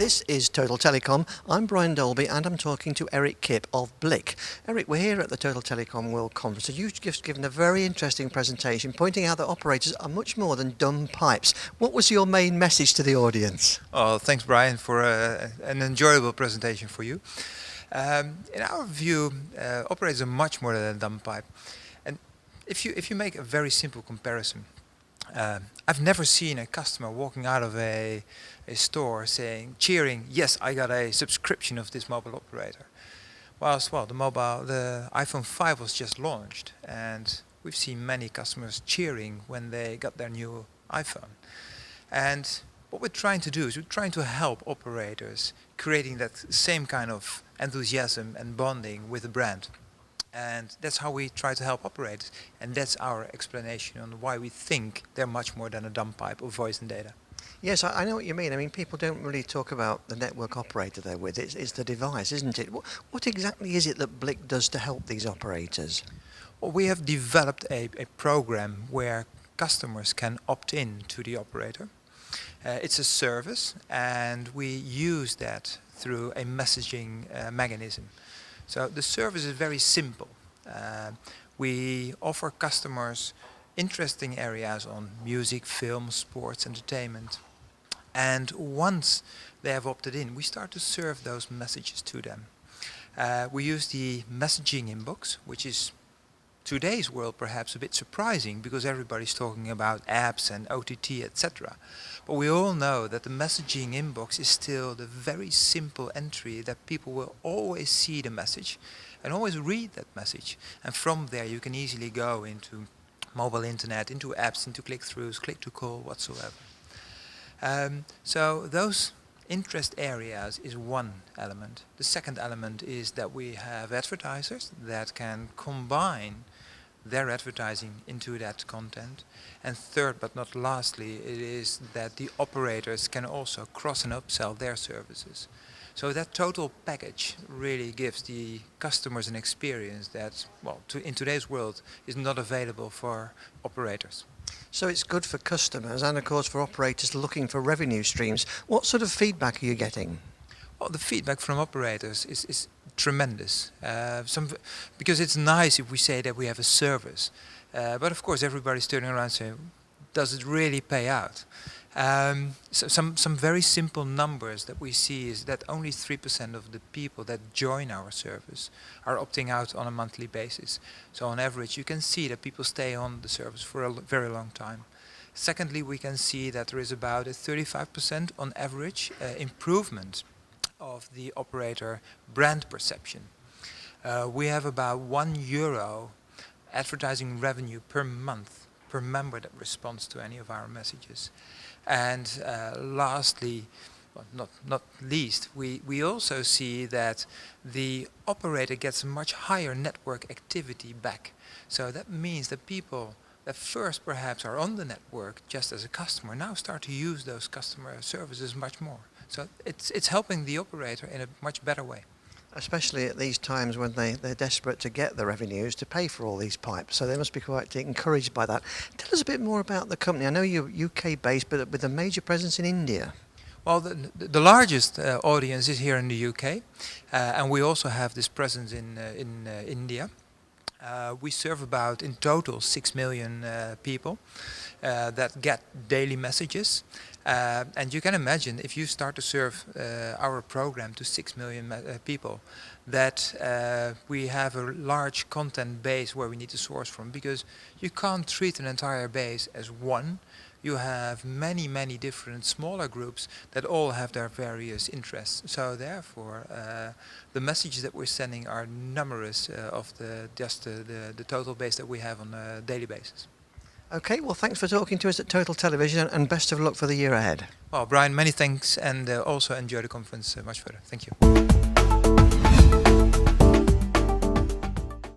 This is Total Telecom. I'm Brian Dolby and I'm talking to Eric Kipp of Blyk. Eric, we're here at the Total Telecom World Conference and you've just given a very interesting presentation pointing out that operators are much more than dumb pipes. What was your main message to the audience? Oh, thanks Brian for an enjoyable presentation for you. In our view, operators are much more than a dumb pipe. And if you make a very simple comparison, I've never seen a customer walking out of a store cheering, yes, I got a subscription of this mobile operator. Whilst, well, the iPhone 5 was just launched, and we've seen many customers cheering when they got their new iPhone. And what we're trying to do is we're trying to help operators creating that same kind of enthusiasm and bonding with the brand. And that's how we try to help operators. And that's our explanation on why we think they're much more than a dumb pipe of voice and data. Yes, I know what you mean. I mean, people don't really talk about the network operator they're with. It's the device, isn't it? What exactly is it that Blyk does to help these operators? Well, we have developed a program where customers can opt in to the operator. It's a service, and we use that through a messaging mechanism. So the service is very simple. We offer customers interesting areas on music, film, sports, entertainment. And once they have opted in, we start to serve those messages to them. We use the messaging inbox, which is today's world perhaps a bit surprising because everybody's talking about apps and OTT, etc. But we all know that the messaging inbox is still the very simple entry that people will always see the message and always read that message. And from there you can easily go into mobile internet, into apps, into click-throughs, click-to-call, whatsoever. So those interest areas is one element. The second element is that we have advertisers that can combine their advertising into that content. And third but not lastly, it is that the operators can also cross and upsell their services. So that total package really gives the customers an experience that, well, in today's world is not available for operators. So it's good for customers and of course for operators looking for revenue streams. What sort of feedback are you getting? Well, the feedback from operators is tremendous. Because it's nice if we say that we have a service. But of course everybody's turning around saying, does it really pay out? So some very simple numbers that we see is that only 3% of the people that join our service are opting out on a monthly basis. So on average you can see that people stay on the service for a very long time. Secondly, we can see that there is about a 35% on average improvement of the operator brand perception. We have about €1 advertising revenue per month per member that responds to any of our messages. And lastly, but not least, we also see that the operator gets a much higher network activity back. So that means that people that first perhaps are on the network just as a customer now start to use those customer services much more. So it's helping the operator in a much better way. Especially at these times when they're desperate to get the revenues to pay for all these pipes. So they must be quite encouraged by that. Tell us a bit more about the company. I know you're UK based, but with a major presence in India. Well, the largest audience is here in the UK, and we also have this presence in India. We serve about, in total, 6 million people that get daily messages. And you can imagine if you start to serve our program to 6 million people, that we have a large content base where we need to source from, because you can't treat an entire base as one. You have many different smaller groups that all have their various interests. So therefore, the messages that we're sending are numerous of the total base that we have on a daily basis. Okay, well thanks for talking to us at Total Television and best of luck for the year ahead. Well, Brian, many thanks, and also enjoy the conference much further. Thank you.